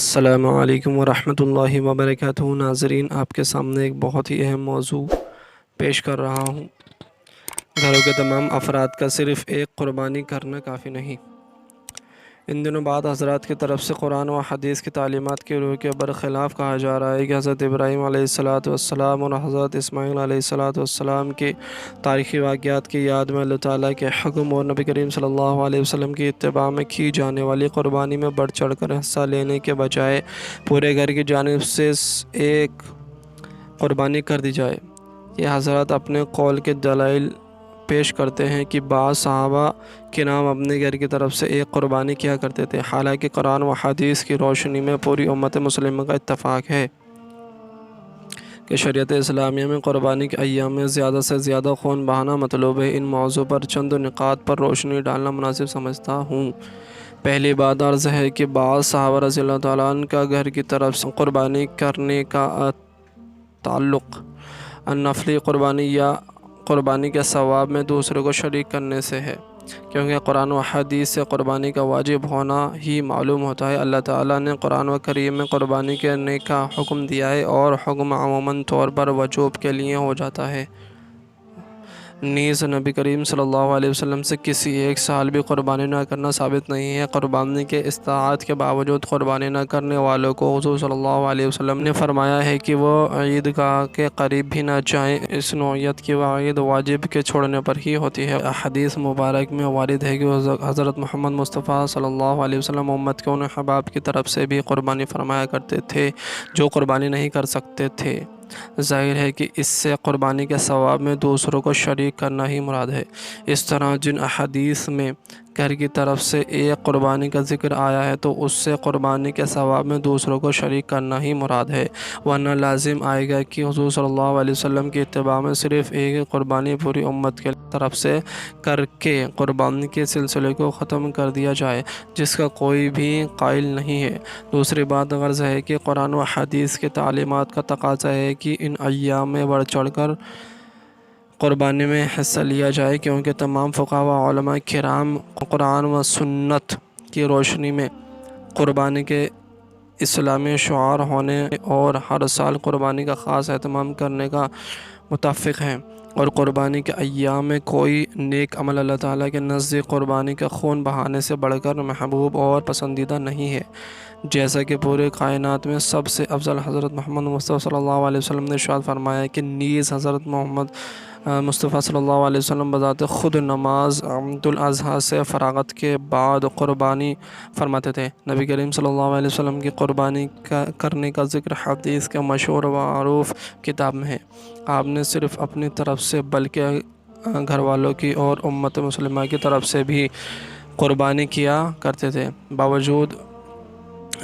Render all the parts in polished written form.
السلام علیکم ورحمۃ اللہ وبرکاتہ ناظرین، آپ کے سامنے ایک بہت ہی اہم موضوع پیش کر رہا ہوں۔ گھروں کے تمام افراد کا صرف ایک قربانی کرنا کافی نہیں۔ ان دنوں بعد حضرات کی طرف سے قرآن و حدیث کی تعلیمات کے روح کے برخلاف کہا جا رہا ہے کہ حضرت ابراہیم علیہ السلام اور حضرت اسماعیل علیہ السلام کے تاریخی واقعات کی یاد میں اللہ تعالیٰ کے حکم اور نبی کریم صلی اللہ علیہ وسلم کی اتباع میں کی جانے والی قربانی میں بڑھ چڑھ کر حصہ لینے کے بجائے پورے گھر کی جانب سے ایک قربانی کر دی جائے۔ یہ حضرات اپنے قول کے دلائل پیش کرتے ہیں کہ بعض صحابہ کے نام اپنے گھر کی طرف سے ایک قربانی کیا کرتے تھے، حالانکہ قرآن و حدیث کی روشنی میں پوری امت مسلمہ کا اتفاق ہے کہ شریعت اسلامیہ میں قربانی کے ایام میں زیادہ سے زیادہ خون بہانا مطلوب ہے۔ ان موضوع پر چند نکات پر روشنی ڈالنا مناسب سمجھتا ہوں۔ پہلی بات عرض ہے کہ بعض صحابہ رضی اللہ تعالیٰ عنہ کا گھر کی طرف سے قربانی کرنے کا تعلق نفلی قربانی یا قربانی کے ثواب میں دوسروں کو شریک کرنے سے ہے، کیونکہ قرآن و حدیث سے قربانی کا واجب ہونا ہی معلوم ہوتا ہے۔ اللہ تعالیٰ نے قرآن و کریم میں قربانی کرنے کا حکم دیا ہے اور حکم عموماً طور پر وجوب کے لیے ہو جاتا ہے۔ نیز نبی کریم صلی اللہ علیہ وسلم سے کسی ایک سال بھی قربانی نہ کرنا ثابت نہیں ہے۔ قربانی کے استطاعت کے باوجود قربانی نہ کرنے والوں کو حضور صلی اللہ علیہ وسلم نے فرمایا ہے کہ وہ عید گاہ کے قریب بھی نہ جائیں۔ اس نوعیت کی وعید واجب کے چھوڑنے پر ہی ہوتی ہے۔ حدیث مبارک میں وارد ہے کہ حضرت محمد مصطفیٰ صلی اللہ علیہ وسلم امت کے ان احباب کی طرف سے بھی قربانی فرمایا کرتے تھے جو قربانی نہیں کر سکتے تھے۔ ظاہر ہے کہ اس سے قربانی کے ثواب میں دوسروں کو شریک کرنا ہی مراد ہے۔ اس طرح جن احادیث میں گھر کی طرف سے ایک قربانی کا ذکر آیا ہے تو اس سے قربانی کے ثواب میں دوسروں کو شریک کرنا ہی مراد ہے، ورنہ لازم آئے گا کہ حضور صلی اللہ علیہ وسلم کی اتباع میں صرف ایک قربانی پوری امت کے طرف سے کر کے قربانی کے سلسلے کو ختم کر دیا جائے، جس کا کوئی بھی قائل نہیں ہے۔ دوسری بات غرض ہے کہ قرآن و حدیث کی تعلیمات کا تقاضا ہے کہ ان ایام میں بڑھ چڑھ کر قربانی میں حصہ لیا جائے، کیونکہ تمام فقہاء و علماء کرام قرآن و سنت کی روشنی میں قربانی کے اسلامی شعار ہونے اور ہر سال قربانی کا خاص اہتمام کرنے کا متفق ہیں، اور قربانی کے ایام میں کوئی نیک عمل اللہ تعالیٰ کے نزدیک قربانی کا خون بہانے سے بڑھ کر محبوب اور پسندیدہ نہیں ہے۔ جیسا کہ پورے کائنات میں سب سے افضل حضرت محمد مصطفیٰ صلی اللہ علیہ وسلم نے ارشاد فرمایا کہ نیز حضرت محمد مصطفیٰ صلی اللہ علیہ وسلم بذات خود نماز عید الاضحیٰ سے فراغت کے بعد قربانی فرماتے تھے۔ نبی کریم صلی اللہ علیہ وسلم کی قربانی کرنے کا ذکر حدیث کے مشہور و معروف کتاب میں ہے۔ آپ نے صرف اپنی طرف سے بلکہ گھر والوں کی اور امت مسلمہ کی طرف سے بھی قربانی کیا کرتے تھے، باوجود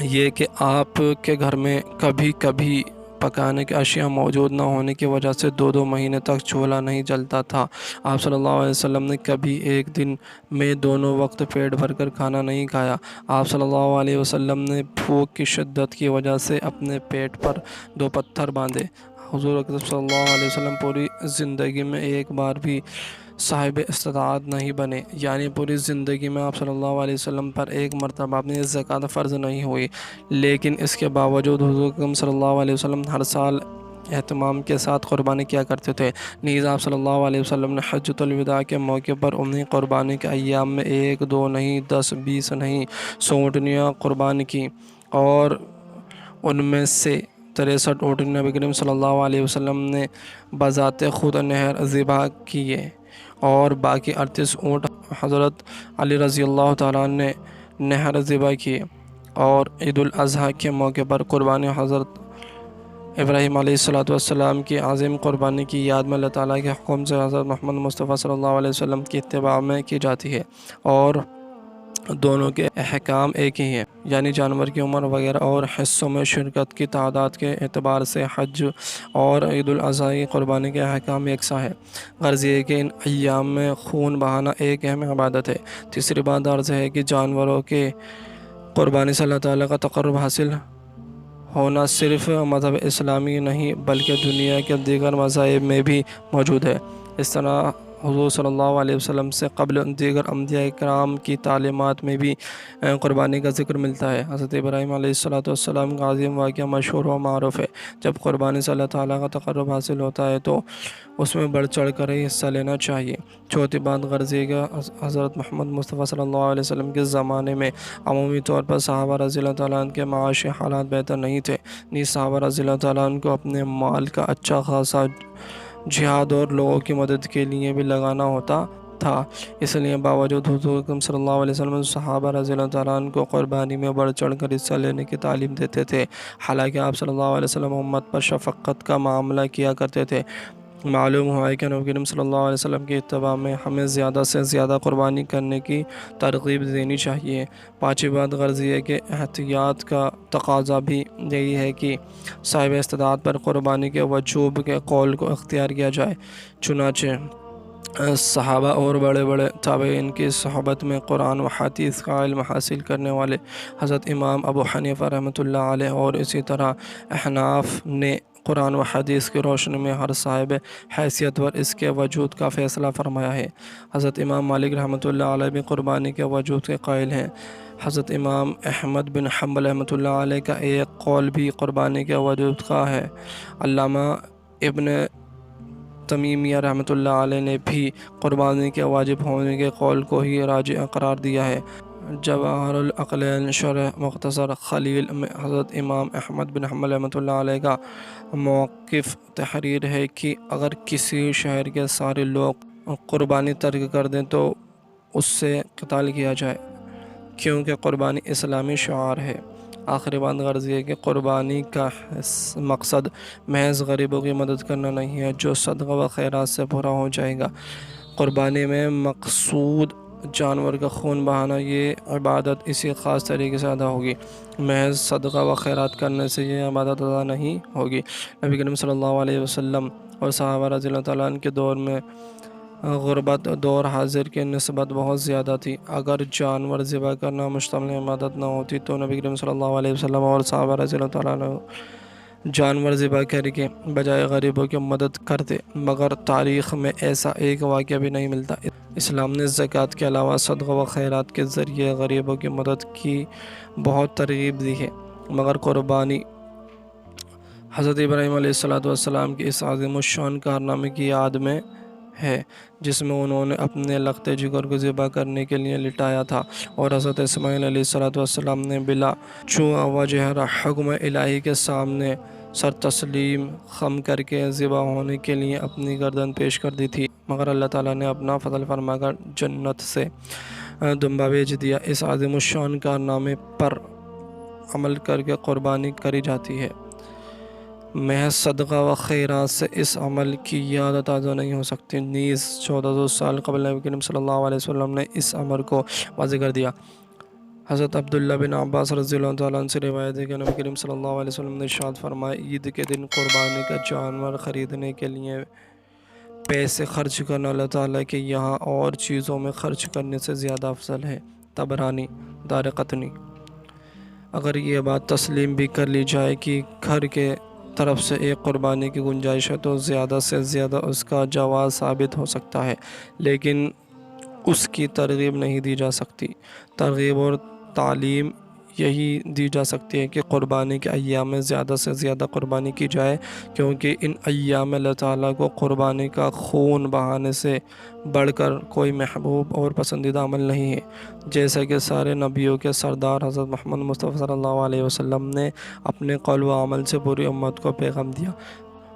یہ کہ آپ کے گھر میں کبھی کبھی پکانے کی اشیاء موجود نہ ہونے کی وجہ سے 2 مہینے تک چولہا نہیں جلتا تھا۔ آپ صلی اللہ علیہ وسلم نے کبھی ایک دن میں دونوں وقت پیٹ بھر کر کھانا نہیں کھایا۔ آپ صلی اللہ علیہ وسلم نے بھوک کی شدت کی وجہ سے اپنے پیٹ پر 2 پتھر باندھے۔ حضور اکرم صلی اللہ علیہ وسلم پوری زندگی میں ایک بار بھی صاحب استطاعت نہیں بنے، یعنی پوری زندگی میں آپ صلی اللہ علیہ وسلم پر ایک مرتبہ اپنی زکوٰۃ فرض نہیں ہوئی، لیکن اس کے باوجود حضور اکرم صلی اللہ علیہ وسلم ہر سال اہتمام کے ساتھ قربانی کیا کرتے تھے۔ نیز آپ صلی اللہ علیہ وسلم نے حجۃ الوداع کے موقع پر انہیں قربانی کے ایام میں 1 2 نہیں 10 20 نہیں 100 اونٹنیاں قربان کی، اور ان میں سے 63 اونٹنی نبی کریم صلی اللہ علیہ وسلم نے بذات خود نہر ذبح کیے، اور باقی 38 اونٹ حضرت علی رضی اللہ تعالیٰ نے نہر ذبح کیے۔ اور عید الاضحیٰ کے موقع پر قربانی حضرت ابراہیم علیہ السلام کی عظیم قربانی کی یاد میں اللہ تعالیٰ کے حکم سے حضرت محمد مصطفیٰ صلی اللہ علیہ وسلم کی اتباع میں کی جاتی ہے، اور دونوں کے احکام ایک ہی ہیں، یعنی جانور کی عمر وغیرہ اور حصوں میں شرکت کی تعداد کے اعتبار سے حج اور عید الاضحیٰ کی قربانی کے احکام یکساں ہے۔ غرض یہ ہے کہ ان ایام میں خون بہانا ایک اہم عبادت ہے۔ تیسری بات عرض ہے کہ جانوروں کے قربانی سے اللہ تعالیٰ کا تقرب حاصل ہونا صرف مذہب اسلامی نہیں بلکہ دنیا کے دیگر مذاہب میں بھی موجود ہے۔ اس طرح حضور صلی اللہ علیہ وسلم سے قبل دیگر انبیاء کرام کی تعلیمات میں بھی قربانی کا ذکر ملتا ہے۔ حضرت ابراہیم علیہ السلام کا عظیم واقعہ مشہور و معروف ہے۔ جب قربانی سے اللہ تعالیٰ کا تقرب حاصل ہوتا ہے تو اس میں بڑھ چڑھ کر ہی حصہ لینا چاہیے۔ چوتھی بات غرض یہ کہ حضرت محمد مصطفیٰ صلی اللہ علیہ وسلم کے زمانے میں عمومی طور پر صحابہ رضی اللہ تعالیٰ عنہ کے معاشی حالات بہتر نہیں تھے، نیز صحابہ رضی اللہ تعالیٰ عنہ کو اپنے مال کا اچھا خاصا جہاد اور لوگوں کی مدد کے لیے بھی لگانا ہوتا تھا۔ اس لیے باوجود حضور اکرم صلی اللہ علیہ وسلم صحابہ رضی اللہ تعالیٰ عنہ کو قربانی میں بڑھ چڑھ کر حصہ لینے کی تعلیم دیتے تھے، حالانکہ آپ صلی اللہ علیہ وسلم امت پر شفقت کا معاملہ کیا کرتے تھے۔ معلوم ہوا ہے کہ نبی کریم صلی اللہ علیہ وسلم کی اتباع میں ہمیں زیادہ سے زیادہ قربانی کرنے کی ترغیب دینی چاہیے۔ پانچویں بات غرض یہ ہے کہ احتیاط کا تقاضا بھی یہی ہے کہ صاحب استطاعت پر قربانی کے وجوب کے قول کو اختیار کیا جائے۔ چنانچہ صحابہ اور بڑے بڑے تابعین کی صحبت میں قرآن و حدیث کا علم حاصل کرنے والے حضرت امام ابو حنیفہ رحمۃ اللہ علیہ اور اسی طرح احناف نے قرآن و حدیث کی روشنی میں ہر صاحب حیثیت پر اس کے وجود کا فیصلہ فرمایا ہے۔ حضرت امام مالک رحمۃ اللہ علیہ بھی قربانی کے وجود کے قائل ہیں۔ حضرت امام احمد بن حنبل رحمۃ اللہ علیہ کا ایک قول بھی قربانی کے وجود کا ہے۔ علامہ ابن تیمیہ رحمۃ اللہ علیہ نے بھی قربانی کے واجب ہونے کے قول کو ہی راجح قرار دیا ہے۔ جواہر العقلین شرح مختصر خلیل میں حضرت امام احمد بن حنبل رحمۃ اللہ علیہ کا موقف تحریر ہے کہ اگر کسی شہر کے سارے لوگ قربانی ترک کر دیں تو اس سے قتال کیا جائے، کیونکہ قربانی اسلامی شعار ہے۔ آخری بات غرض یہ ہے کہ قربانی کا مقصد محض غریبوں کی مدد کرنا نہیں ہے، جو صدقہ و خیرات سے پورا ہو جائے گا۔ قربانی میں مقصود جانور کا خون بہانا، یہ عبادت اسی خاص طریقے سے ادا ہوگی۔ محض صدقہ و خیرات کرنے سے یہ عبادت ادا نہیں ہوگی۔ نبی کریم صلی اللہ علیہ وسلم اور صحابہ رضی اللہ تعالیٰ عنہ کے دور میں غربت دور حاضر کی نسبت بہت زیادہ تھی۔ اگر جانور ذبح کرنا مشتمل عبادت نہ ہوتی تو نبی کریم صلی اللہ علیہ وسلم اور صحابہ رضی اللہ تعالیٰ عنہ جانور ذبح کر کے بجائے غریبوں کی مدد کرتے، مگر تاریخ میں ایسا ایک واقعہ بھی نہیں ملتا۔ اسلام نے زکوٰۃ کے علاوہ صدقہ و خیرات کے ذریعے غریبوں کی مدد کی بہت ترغیب دی ہے، مگر قربانی حضرت ابراہیم علیہ السلام کی اس عظیم الشان کارنامے کی یاد میں ہے، جس میں انہوں نے اپنے لخت جگر کو ذبح کرنے کے لیے لٹایا تھا، اور حضرت اسماعیل علیہ السلام نے بلا چوں وجہ حکم الہی کے سامنے سر تسلیم خم کر کے ذبح ہونے کے لیے اپنی گردن پیش کر دی تھی، مگر اللہ تعالیٰ نے اپنا فضل فرما کر جنت سے دمبا بھیج دیا۔ اس عظیم الشان کارنامے پر عمل کر کے قربانی کری جاتی ہے۔ محض صدقہ و خیرات سے اس عمل کی یاد تازہ نہیں ہو سکتی، نیز 1400 سال قبل نبی کریم صلی اللہ علیہ وسلم نے اس امر کو واضح کر دیا۔ حضرت عبداللہ بن عباس رضی اللہ تعالیٰ عنہ سے روایت ہے کہ نبی کریم صلی اللہ علیہ وسلم نے ارشاد فرمایا، عید کے دن قربانی کا جانور خریدنے کے لیے پیسے خرچ کرنا اللہ تعالیٰ کے یہاں اور چیزوں میں خرچ کرنے سے زیادہ افضل ہے۔ طبرانی دارقطنی۔ اگر یہ بات تسلیم بھی کر لی جائے کہ گھر کے طرف سے ایک قربانی کی گنجائش ہے تو زیادہ سے زیادہ اس کا جواز ثابت ہو سکتا ہے، لیکن اس کی ترغیب نہیں دی جا سکتی۔ ترغیب اور تعلیم یہی دی جا سکتی ہے کہ قربانی کے ایام میں زیادہ سے زیادہ قربانی کی جائے، کیونکہ ان ایام میں اللہ تعالیٰ کو قربانی کا خون بہانے سے بڑھ کر کوئی محبوب اور پسندیدہ عمل نہیں ہے، جیسا کہ سارے نبیوں کے سردار حضرت محمد مصطفیٰ صلی اللہ علیہ وسلم نے اپنے قول و عمل سے پوری امت کو پیغام دیا۔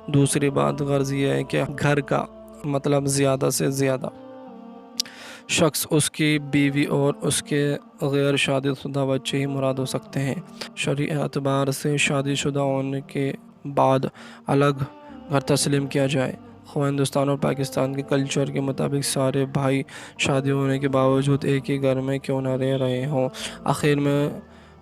دوسری بات غرض یہ ہے کہ گھر کا مطلب زیادہ سے زیادہ شخص اس کی بیوی اور اس کے غیر شادی شدہ بچے ہی مراد ہو سکتے ہیں۔ شرعی اعتبار سے شادی شدہ ہونے کے بعد الگ گھر تسلیم کیا جائے۔ خواہ ہندوستان اور پاکستان کے کلچر کے مطابق سارے بھائی شادی ہونے کے باوجود ایک ہی گھر میں کیوں نہ رہ رہے ہوں، آخر میں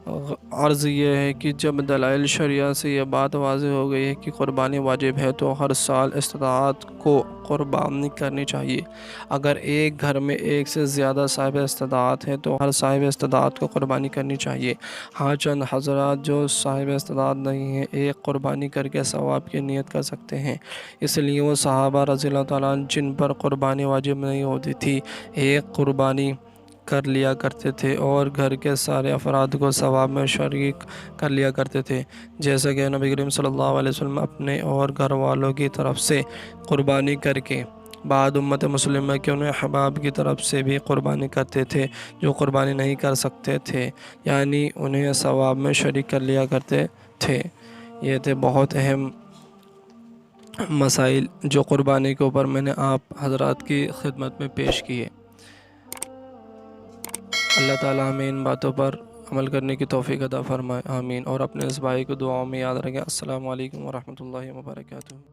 عرض یہ ہے کہ جب دلائل شرعیہ سے یہ بات واضح ہو گئی ہے کہ قربانی واجب ہے تو ہر سال استطاعت کو قربانی کرنی چاہیے۔ اگر ایک گھر میں ایک سے زیادہ صاحب استطاعت ہے تو ہر صاحب استطاعت کو قربانی کرنی چاہیے۔ ہاں چند حضرات جو صاحب استطاعت نہیں ہیں ایک قربانی کر کے ثواب کی نیت کر سکتے ہیں، اس لیے وہ صحابہ رضی اللہ تعالیٰ عنہ جن پر قربانی واجب نہیں ہوتی تھی ایک قربانی کر لیا کرتے تھے اور گھر کے سارے افراد کو ثواب میں شریک کر لیا کرتے تھے، جیسا کہ نبی کریم صلی اللہ علیہ وسلم اپنے اور گھر والوں کی طرف سے قربانی کر کے بعد امت مسلمہ کے انہیں احباب کی طرف سے بھی قربانی کرتے تھے جو قربانی نہیں کر سکتے تھے، یعنی انہیں ثواب میں شریک کر لیا کرتے تھے۔ یہ تھے بہت اہم مسائل جو قربانی کے اوپر میں نے آپ حضرات کی خدمت میں پیش کیے۔ اللہ تعالیٰ ہمیں ان باتوں پر عمل کرنے کی توفیق عطا فرمائے، آمین۔ اور اپنے اس بھائی کو دعاؤں میں یاد رکھیں۔ السلام علیکم ورحمۃ اللہ وبرکاتہ۔